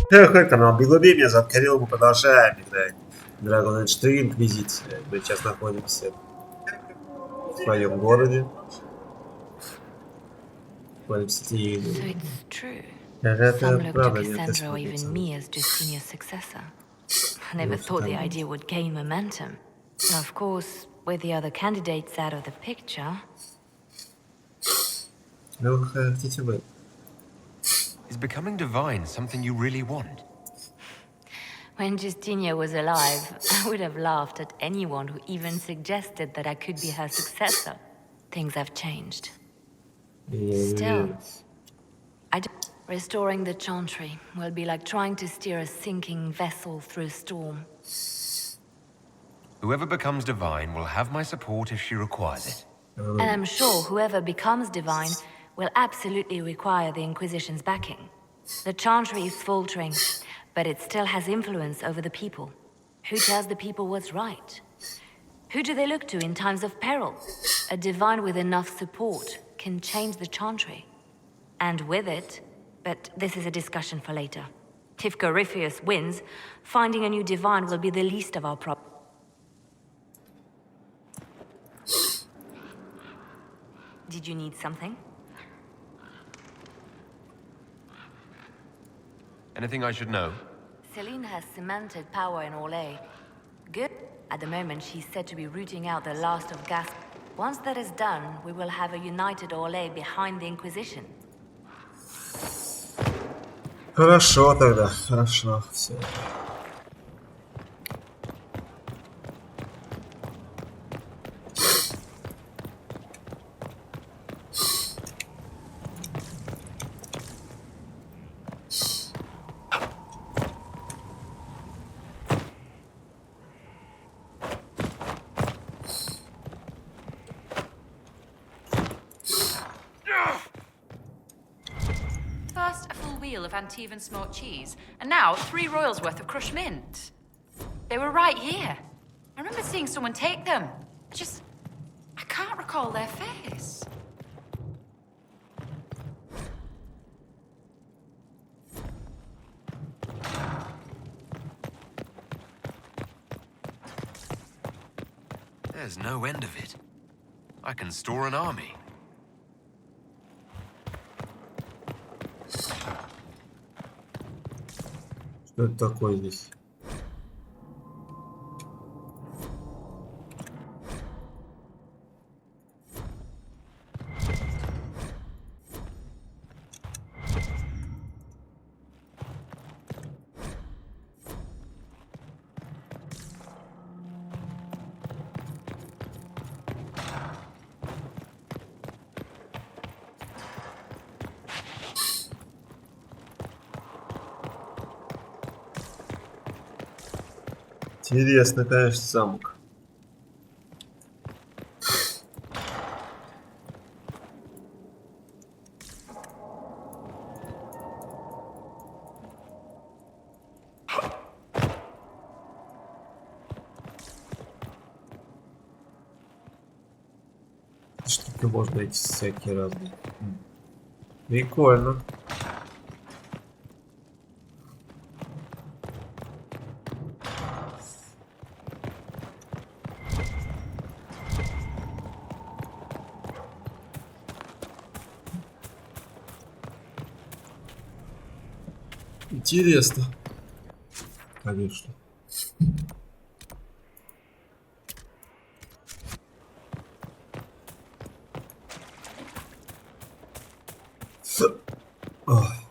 Канал Bilgalbi, меня зовут Кирилл, мы продолжаем играть Dragon Age 3 Инквизиция. Мы сейчас находимся в своем городе. В стиле. Это правда, нет, это I never thought the idea would gain momentum. Of course, with the other candidates out of the picture. Ну, хотите вы. Is becoming divine something you really want? When Justinia was alive, I would have laughed at anyone who even suggested that I could be her successor. Things have changed. Still, restoring the Chantry will be like trying to steer a sinking vessel through a storm. Whoever becomes divine will have my support if she requires it. And I'm sure whoever becomes divine will absolutely require the Inquisition's backing. The Chantry is faltering, but it still has influence over the people. Who tells the people what's right? Who do they look to in times of peril? A divine with enough support can change the Chantry. And with it, but this is a discussion for later. If Gorifius wins, finding a new divine will be the least of our problems. Did you need something? Anything I should know? Celine has cemented power in Orlais. Good. At the moment, she's said to be rooting out the last of Gas. Once that is done, we will have a united Orlais behind the Inquisition. Хорошо тогда, хорошо, все. Of Antivan smoked cheese, and now 3 royals worth of crushed mint. They were right here. I remember seeing someone take them. I can't recall their face. There's no end of it. I can store an army. Что это такое здесь? Интересно, конечно, замок. Штуки можно эти всякие разные. Прикольно. Интересно. Конечно. Ой.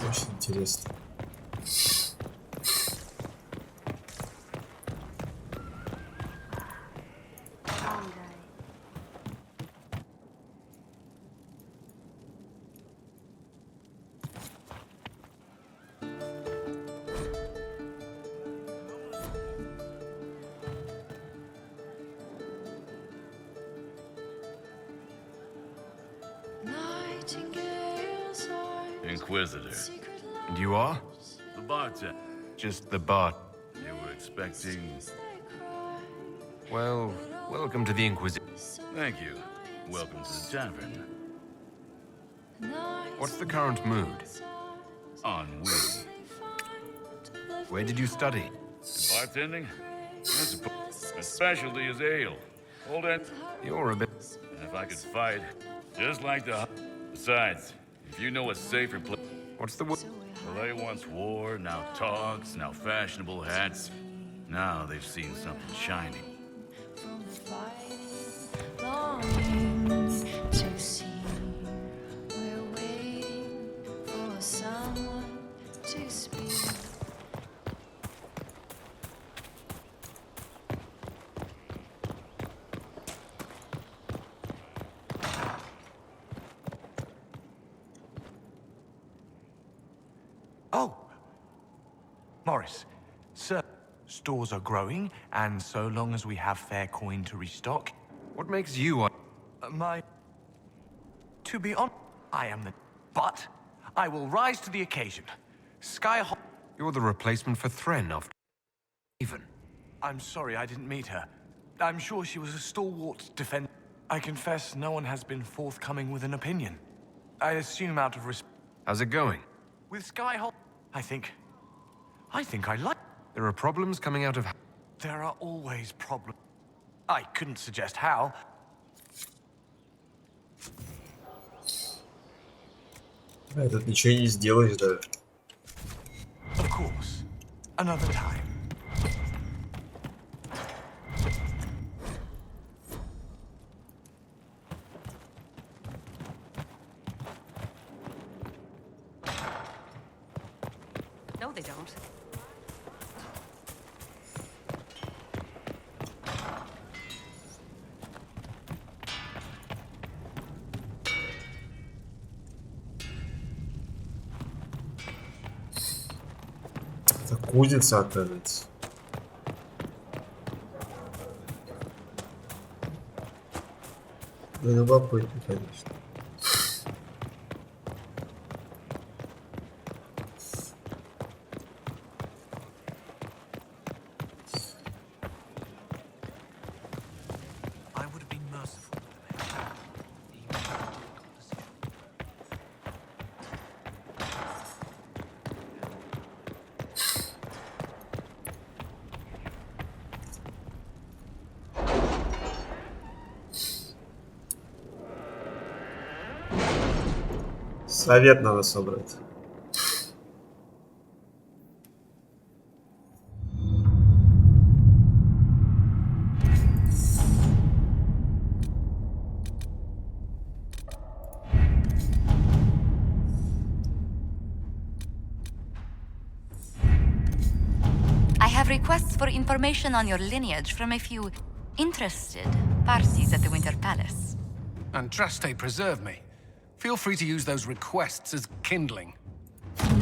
Очень интересно. Inquisitor. And you are? The bartender. Just the bar. You were expecting... Well, welcome to the Inquisition. Thank you. Welcome to the tavern. What's the current mood? Ennui. Where did you study? Bartending? My specialty is ale. Hold it. You're a bit... And if I could fight, just like the... Besides, if you know a safer place... What's the... Well, they once wore, now togs, now fashionable hats. Now they've seen something shiny. To see, we're waiting for someone to speak. Oh, Morris, sir, stores are growing, and so long as we have fair coin to restock, What makes you... to be honest, I am the... But I will rise to the occasion. Skyhawk... You're the replacement for Thren after... Even. I'm sorry I didn't meet her. I'm sure she was a stalwart defender. I confess no one has been forthcoming with an opinion. I assume out of respect. How's it going? With Skyhawk, I think I like... There are problems coming out of... There are always problems. I couldn't suggest how. Тут ничего не сделаешь даже. Of course. Another time. No, they don't. Это кузница, оказывается. Да, любопытно, конечно. I would have been merciful to them. Совет надо собрать. I have requests for information on your lineage from a few interested parties at the Winter Palace. Andraste preserve me. Feel free to use those requests as kindling.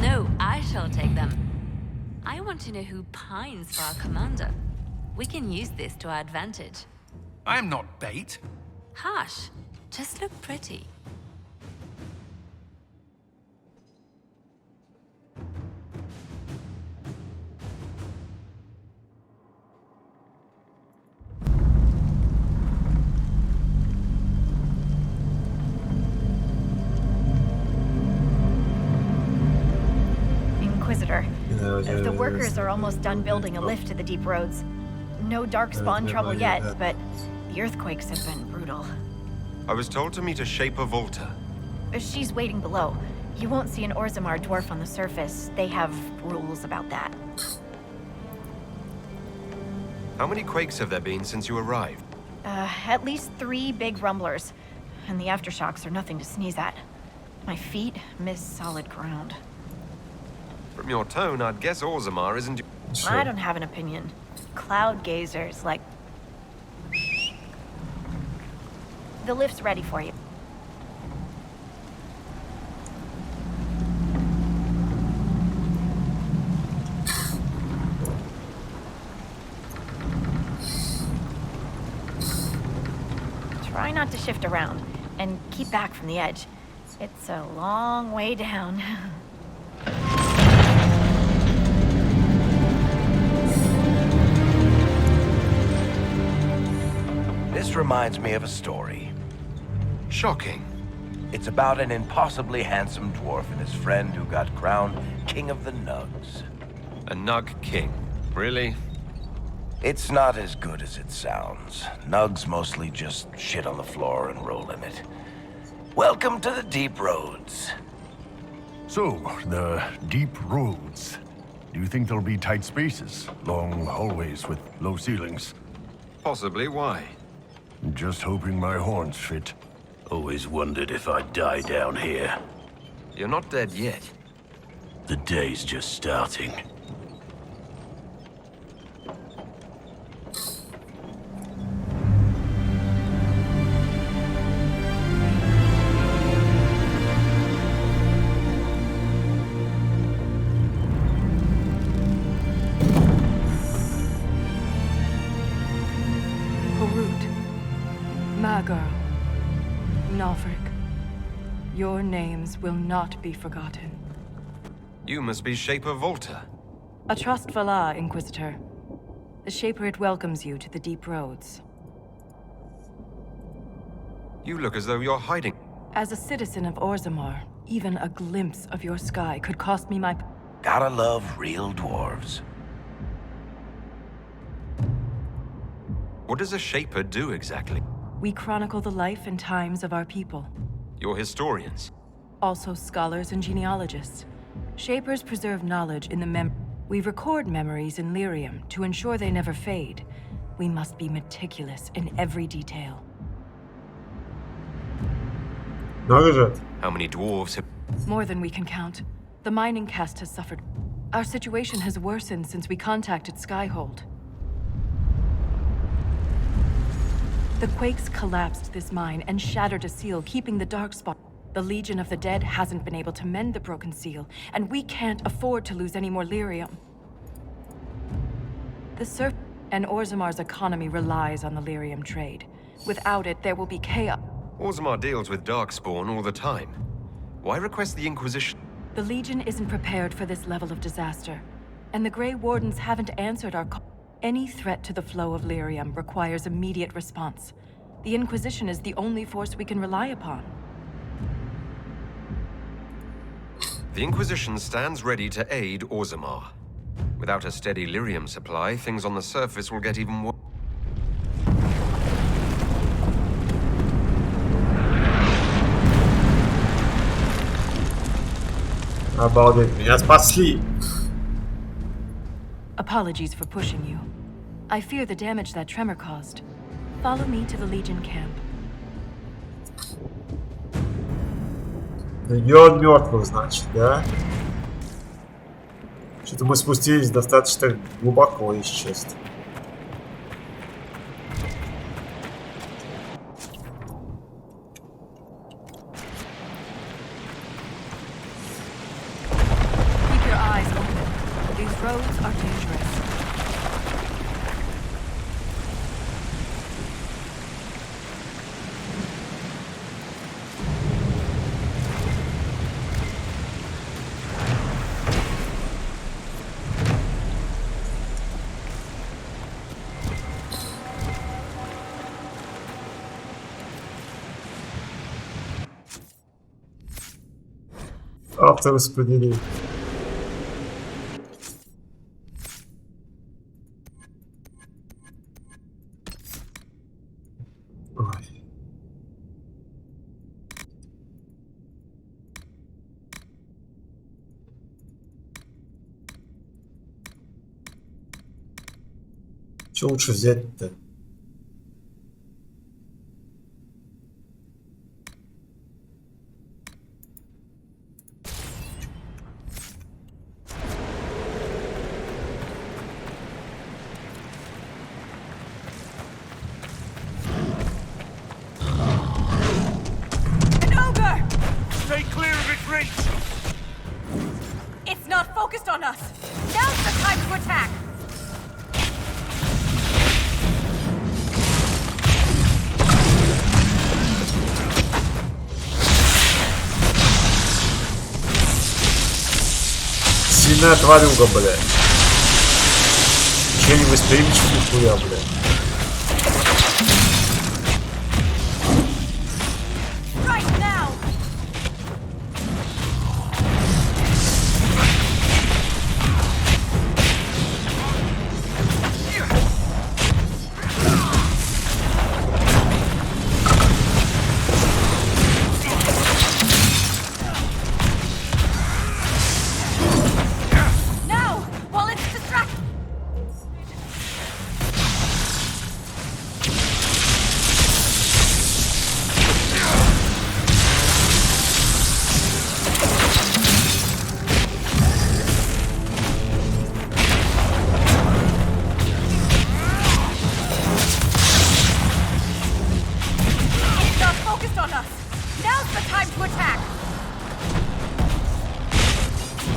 No, I shall take them. I want to know who pines for our commander. We can use this to our advantage. I am not bait. Hush. Just look pretty. Inquisitor. The workers are almost done building a lift to the deep roads. No darkspawn trouble yet, but the earthquakes have been brutal. I was told to meet a Shaper Volta. She's waiting below. You won't see an Orzammar dwarf on the surface. They have rules about that. How many quakes have there been since you arrived? At least 3 big rumblers. And the aftershocks are nothing to sneeze at. My feet miss solid ground. From your tone, I'd guess Orzammar isn't... I don't have an opinion. Cloud gazers, like... The lift's ready for you. Try not to shift around, and keep back from the edge. It's a long way down. This reminds me of a story. Shocking. It's about an impossibly handsome dwarf and his friend who got crowned King of the Nugs. A Nug King. Really? It's not as good as it sounds. Nugs mostly just shit on the floor and roll in it. Welcome to the deep roads. So, the deep roads. Do you think there'll be tight spaces? Long hallways with low ceilings? Possibly. Why? Just hoping my horns fit. Always wondered if I'd die down here. You're not dead yet. The day's just starting. Your names will not be forgotten. You must be Shaper Volta. A trustful Inquisitor. The Shaper it welcomes you to the deep roads. You look as though you're hiding. As a citizen of Orzammar, even a glimpse of your sky could cost me my... Gotta love real dwarves. What does a Shaper do exactly? We chronicle the life and times of our people. You're historians. Also scholars and genealogists. Shapers preserve knowledge in the We record memories in lyrium to ensure they never fade. We must be meticulous in every detail. How many dwarves have... More than we can count. The mining caste has suffered. Our situation has worsened since we contacted Skyhold. The quakes collapsed this mine and shattered a seal, keeping the darkspawn. The Legion of the Dead hasn't been able to mend the broken seal, and we can't afford to lose any more lyrium. The surf and Orzammar's economy relies on the lyrium trade. Without it, there will be chaos. Orzammar deals with darkspawn all the time. Why request the Inquisition? The Legion isn't prepared for this level of disaster, and the Grey Wardens haven't answered our call. Any threat to the flow of lyrium requires immediate response. The Inquisition is the only force we can rely upon. The Inquisition stands ready to aid Orzammar. Without a steady lyrium supply, things on the surface will get even worse. Обалдеть, меня спасли! Apologies for pushing you. I fear the damage that tremor caused. Follow me to the Legion camp. Регион мертвых, значит, да? Что-то мы спустились достаточно глубоко, если честно. Keep your eyes open. These roads are dangerous. Автораспределение. Ой. Что лучше взять-то? Stay clear of its reach! It's not focused on us! Now's the time to attack! Свиная тварюга, блядь. Че не восприимчивый хуя, блядь.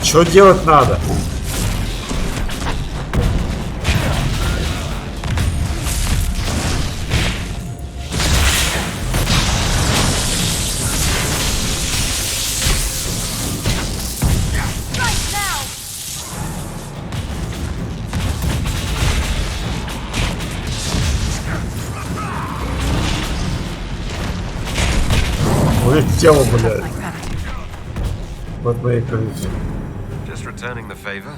Что делать надо? Улетело, блядь. Под моей крышей. Returning the favor?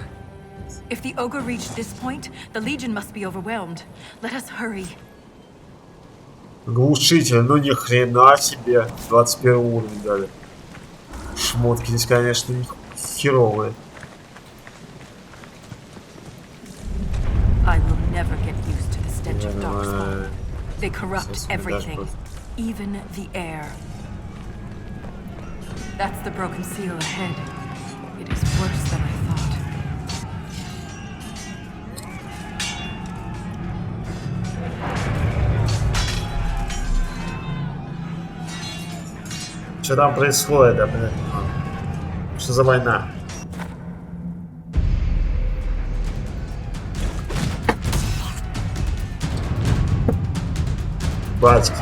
If the ogre reached this point, the Legion must be overwhelmed. Let us hurry. Глушитель, ну ни хрена себе. 21 уровень дали. Шмотки здесь, конечно, херовые. I will never get used to the stench of darkspawn. They corrupt everything, even the air. That's the broken seal ahead. It is worse than I thought. Что там происходит, да, блядь? Что за война? Батьки.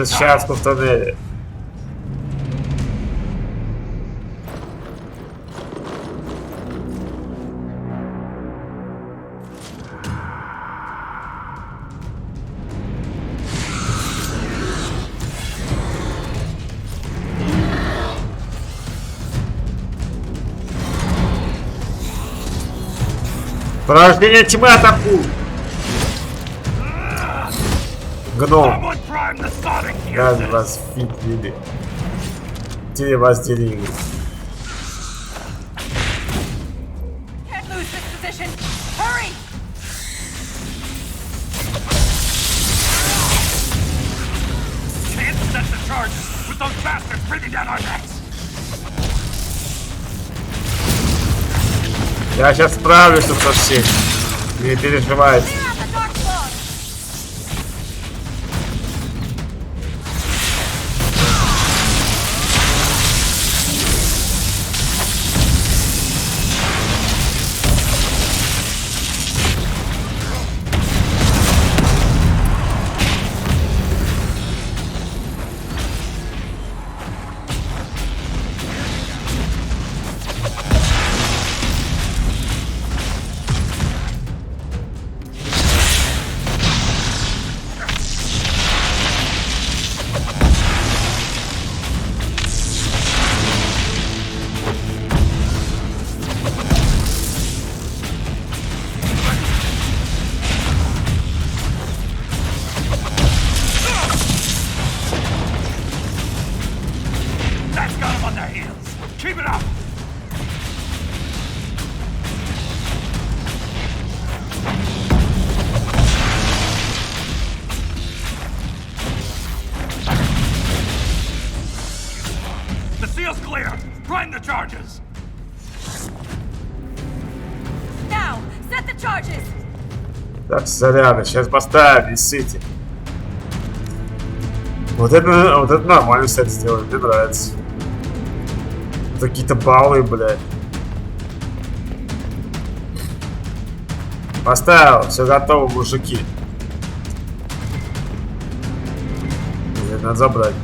Сейчас в тоннеле. Порождение тьмы атакует! Гном! Как вас фитлили? Где вас делили? Я сейчас справлюсь тут со всеми. Не переживайте. Так, заряды, сейчас поставим, не ссыте. Вот это нормально, кстати, сделали, мне нравится. Какие-то баллы, блядь. Поставил, все готово, мужики. Это надо забрать.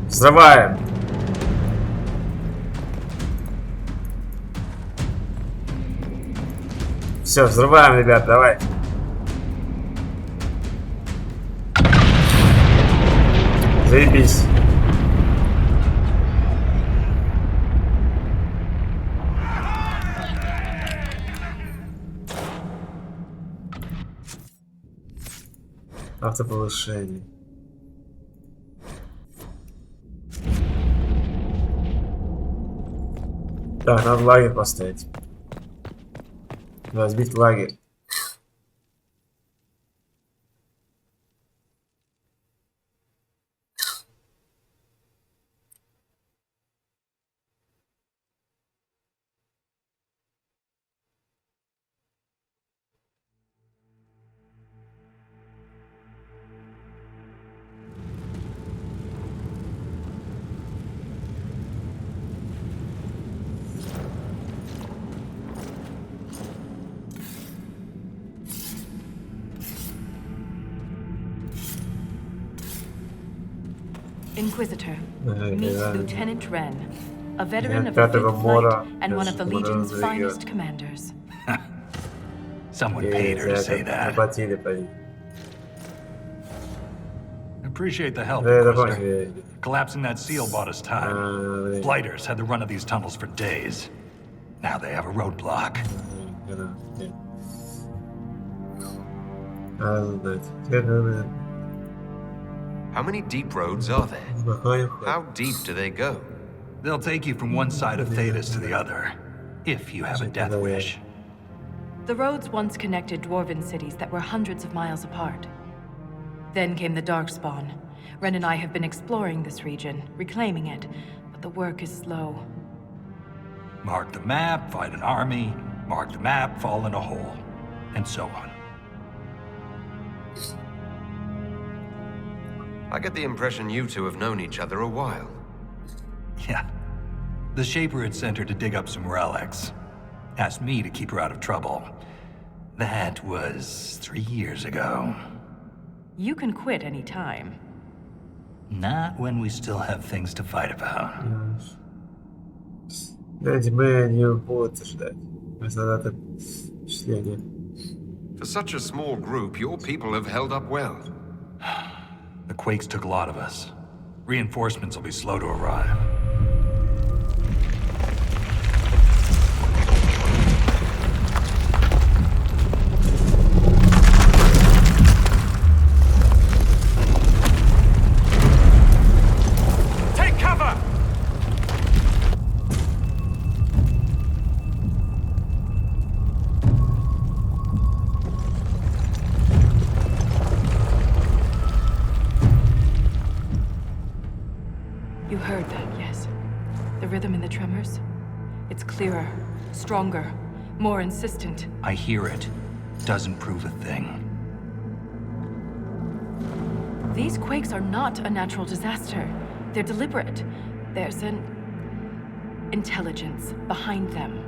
Взрываем. Все, взрываем, ребят, давай. Заебись. Автоповышение. Так, надо лагерь поставить. Разбить лагерь. Inquisitor, meet Lieutenant Wren, a veteran of the 5th Flight and one of the Legion's finest commanders. Someone paid her to say that. Appreciate the help, Inquisitor. Collapsing that seal bought us time. Blighters had the run of these tunnels for days. Now they have a roadblock. How many deep roads are there? How deep do they go? They'll take you from one side of Thetis to the other, if you have a death wish. The roads once connected dwarven cities that were hundreds of miles apart. Then came the Darkspawn. Ren and I have been exploring this region, reclaiming it, but the work is slow. Mark the map, fight an army. Mark the map, fall in a hole. And so on. I get the impression you two have known each other a while. Yeah. The Shaper had sent her to dig up some relics. Asked me to keep her out of trouble. That was 3 years ago. You can quit any time. Not when we still have things to fight about. For such a small group, your people have held up well. The quakes took a lot of us. Reinforcements will be slow to arrive. Take cover! You heard that, yes? The rhythm in the tremors? It's clearer, stronger, more insistent. I hear it. Doesn't prove a thing. These quakes are not a natural disaster. They're deliberate. There's an intelligence behind them.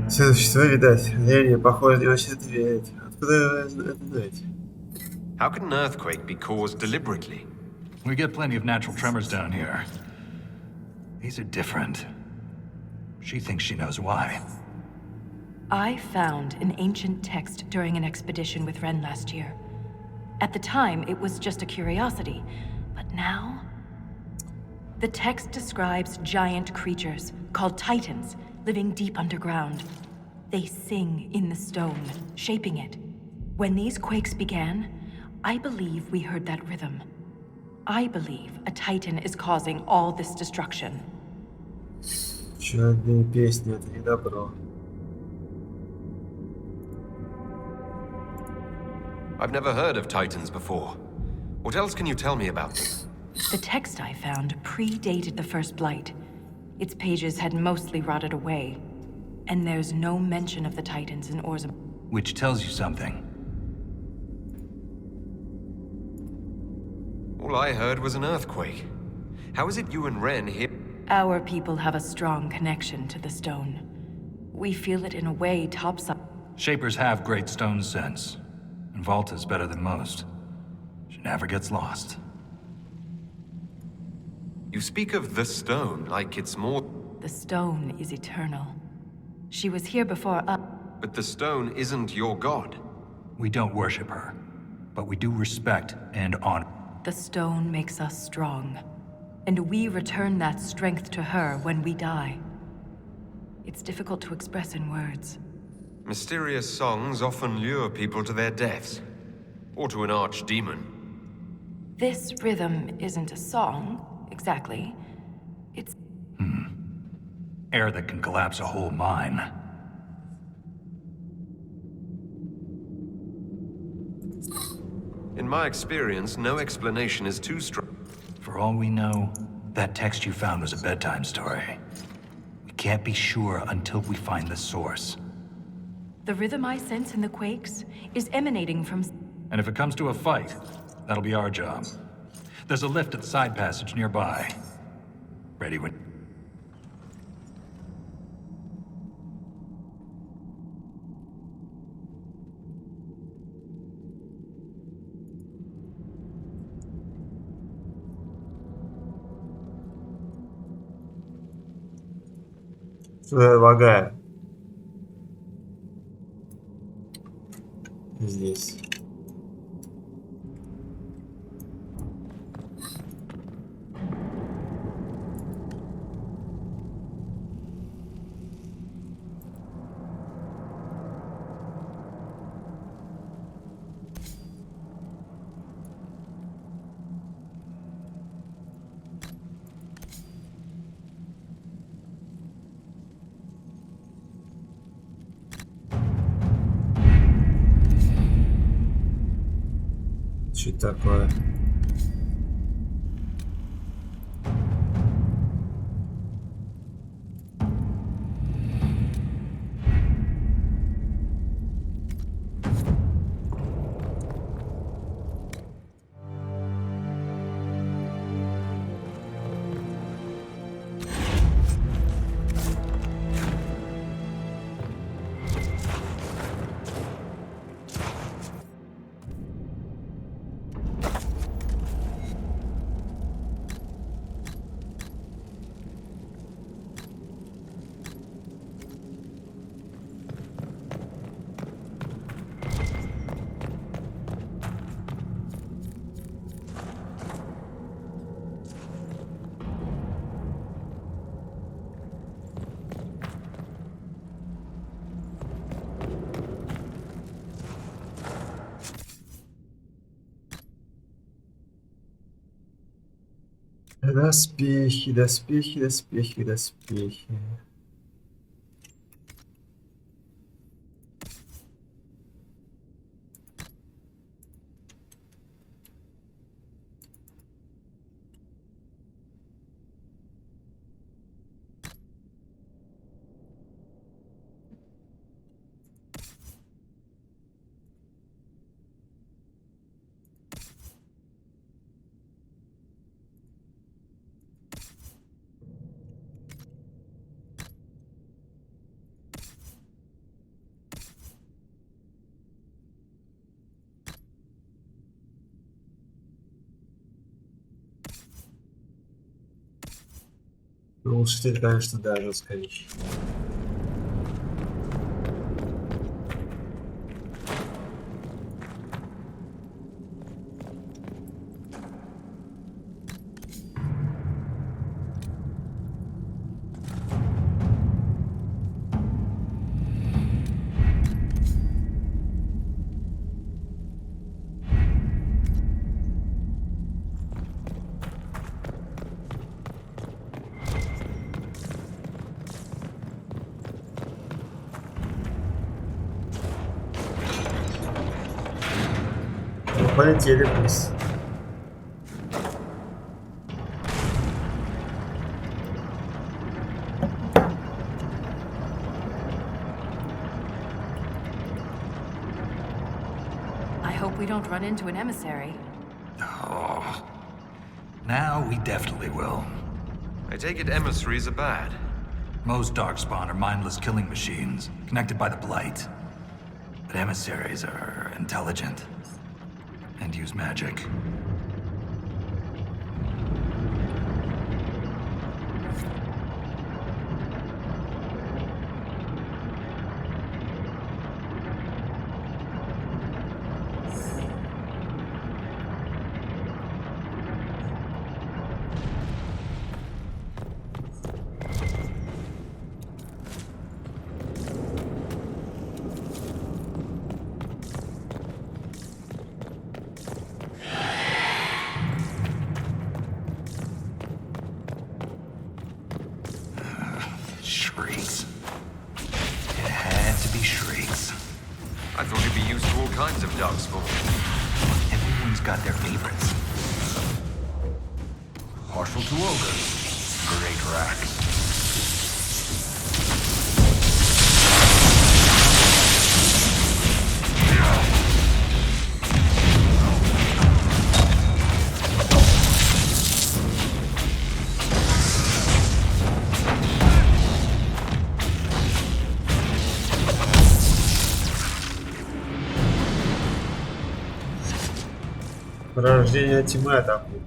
Все существа, видать, зрение, похоже, не очень ответить. Откуда это знаете? How could an earthquake be caused deliberately? We get plenty of natural tremors down here. These are different. She thinks she knows why. I found an ancient text during an expedition with Ren last year. At the time, it was just a curiosity. But now... The text describes giant creatures, called Titans, living deep underground. They sing in the stone, shaping it. When these quakes began, I believe we heard that rhythm. I believe a Titan is causing all this destruction. Чудные песни, это не добро. I've never heard of Titans before. What else can you tell me about them? The text I found predated the first blight. Its pages had mostly rotted away. And there's no mention of the Titans in Orzum. Which tells you something. All I heard was an earthquake. How is it you and Ren here? Our people have a strong connection to the stone. We feel it in a way topside. Shapers have great stone sense, and Vault is better than most. She never gets lost. You speak of the stone like it's more... The stone is eternal. She was here before us. But the stone isn't your god. We don't worship her, but we do respect and honor. The stone makes us strong, and we return that strength to her when we die. It's difficult to express in words. Mysterious songs often lure people to their deaths, or to an archdemon. This rhythm isn't a song, exactly. It's... Air that can collapse a whole mine. In my experience, no explanation is too strong. For all we know, that text you found was a bedtime story. We can't be sure until we find the source. The rhythm I sense in the quakes is emanating from... And if it comes to a fight, that'll be our job. There's a lift at the side passage nearby. Ready when... Лагаю. Здесь. Что это такое? Доспехи, доспехи, доспехи, доспехи. Улучшитель, конечно, да, жесткая вещь. Полетели вниз. I hope we don't run into an emissary. Oh. Now we definitely will. I take it emissaries are bad. Most darkspawn are mindless killing machines, connected by the Blight. But emissaries are intelligent and use magic. Shrieks. It had to be shrieks. I thought you'd be used to all kinds of darkspawn. Everyone's got their favorites. Partial to ogres. Great racks. Порождение тьмы атакует.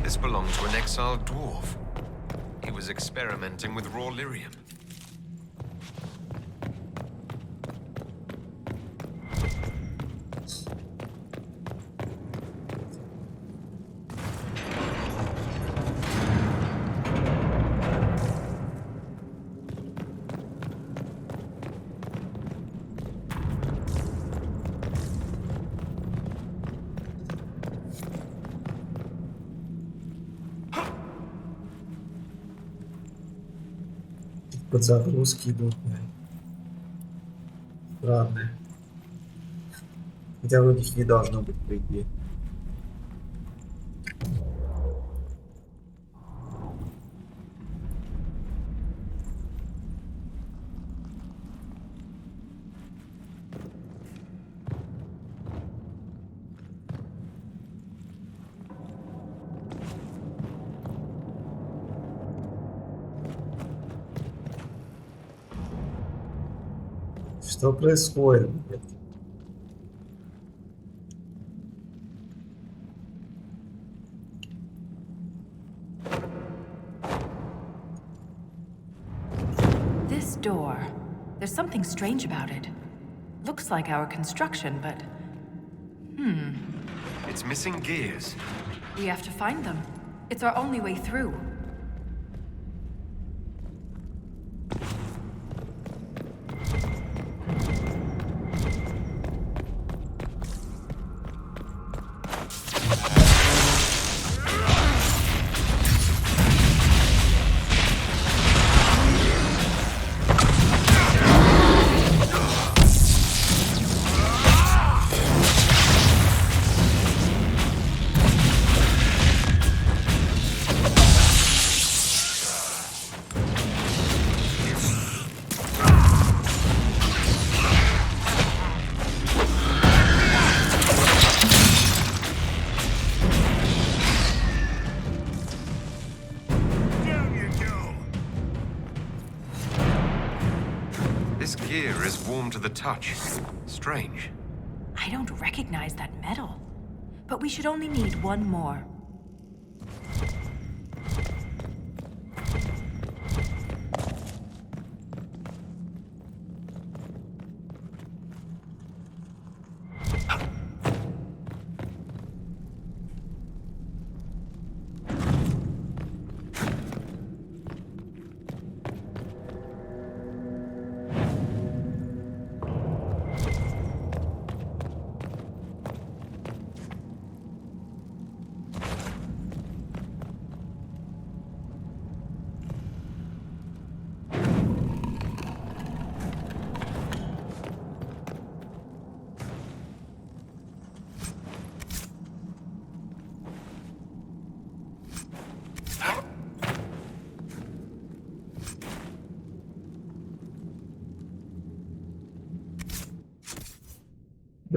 This belonged to an exiled dwarf. He was experimenting with raw lyrium. Подзагрузки идут. Странные. Хотя вроде их не должно быть, по идее. Что происходит? This door. There's something strange about it. Looks like our construction, but... It's missing gears. We have to find them. It's our only way through. This gear is warm to the touch. Strange. I don't recognize that metal. But we should only need one more.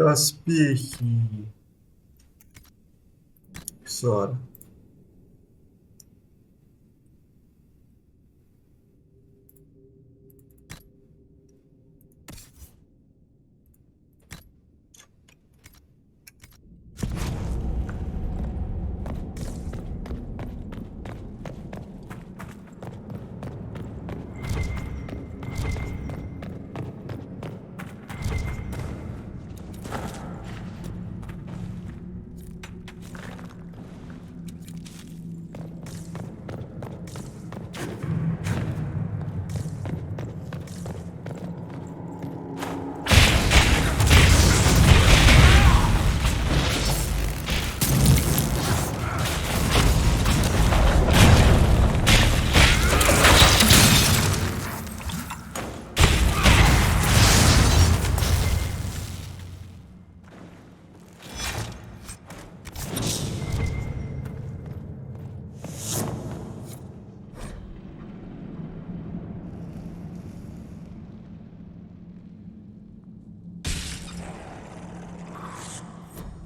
Доспехи. Аксессуары.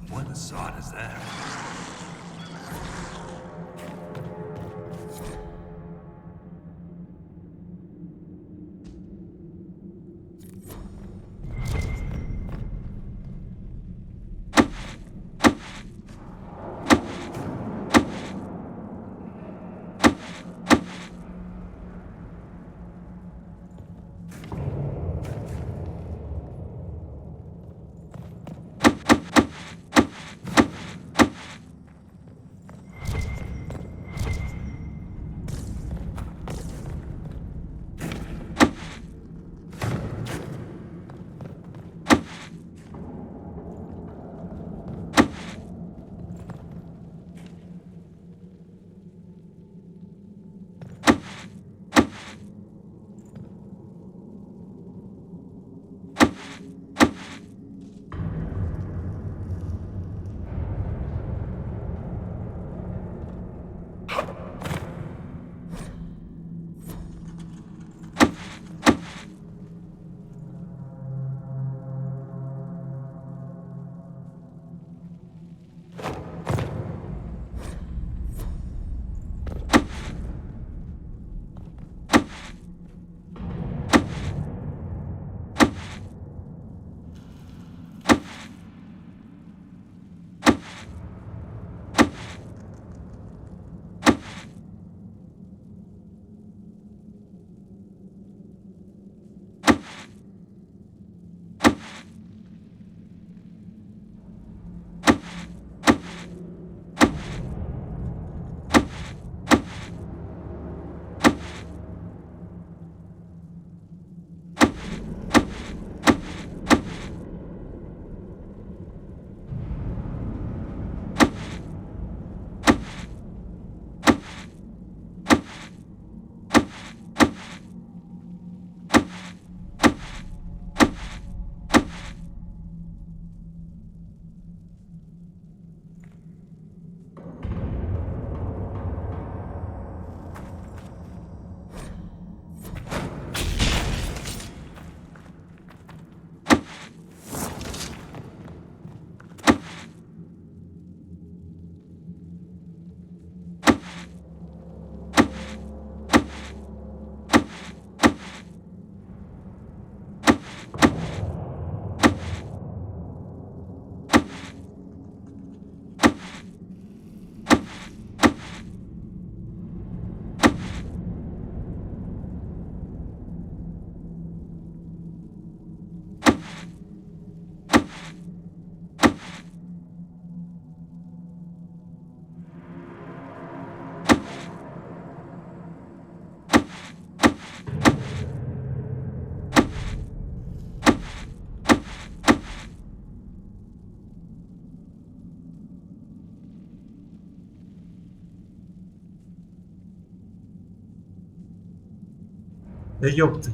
What the sod is that? Да ёпты.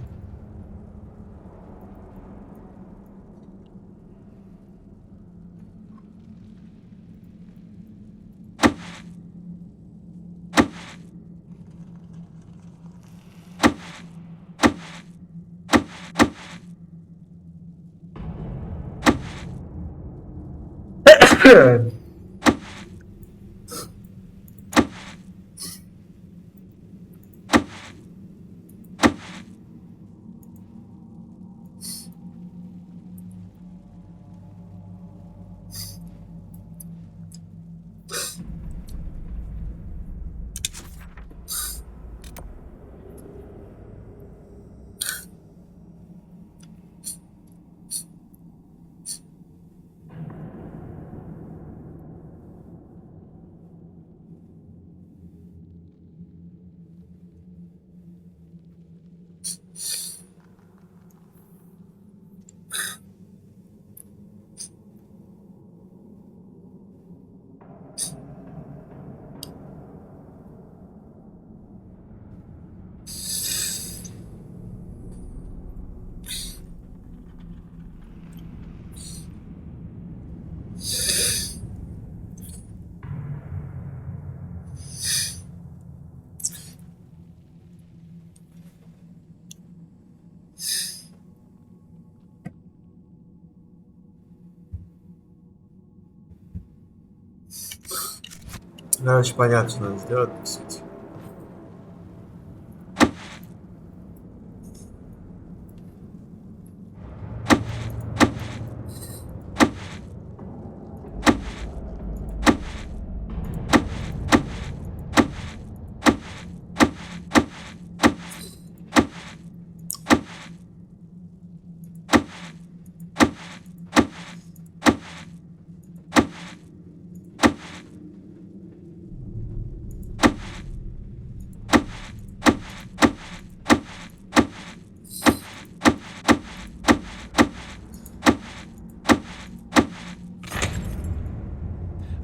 Короче, понятно, что надо сделать, по сути.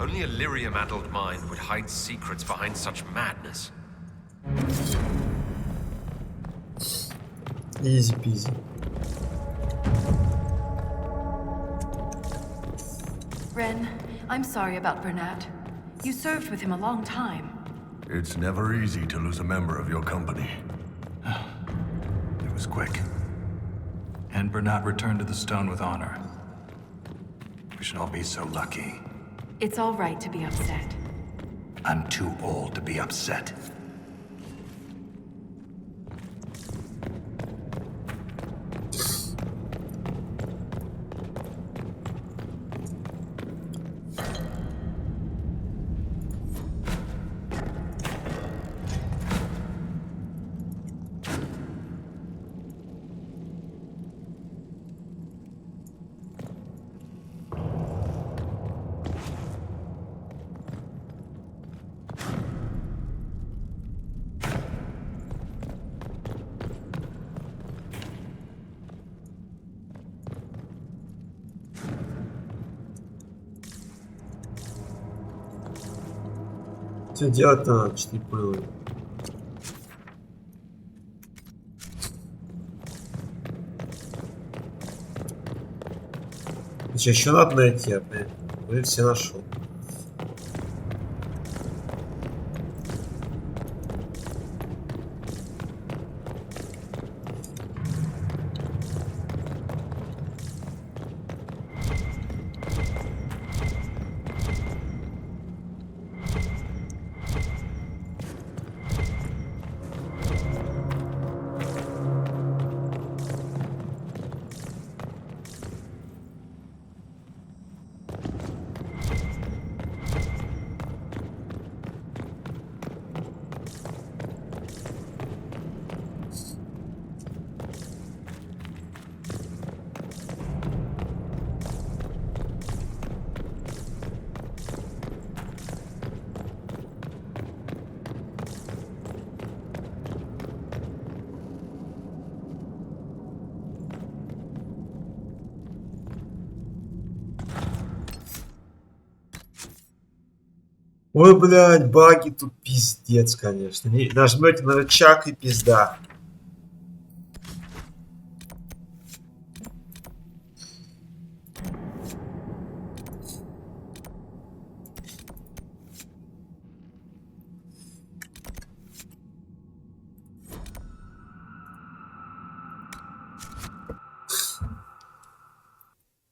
Only a lyrium-addled mind would hide secrets behind such madness. Easy peasy. Ren, I'm sorry about Bernat. You served with him a long time. It's never easy to lose a member of your company. It was quick. And Bernat returned to the stone with honor. We should all be so lucky. It's all right to be upset. I'm too old to be upset. Что делать-то надо, что не понял. Что еще надо найти опять? Вроде все нашел. Ой, блядь, баги тут пиздец, конечно. Нажмете на рычаг и пизда.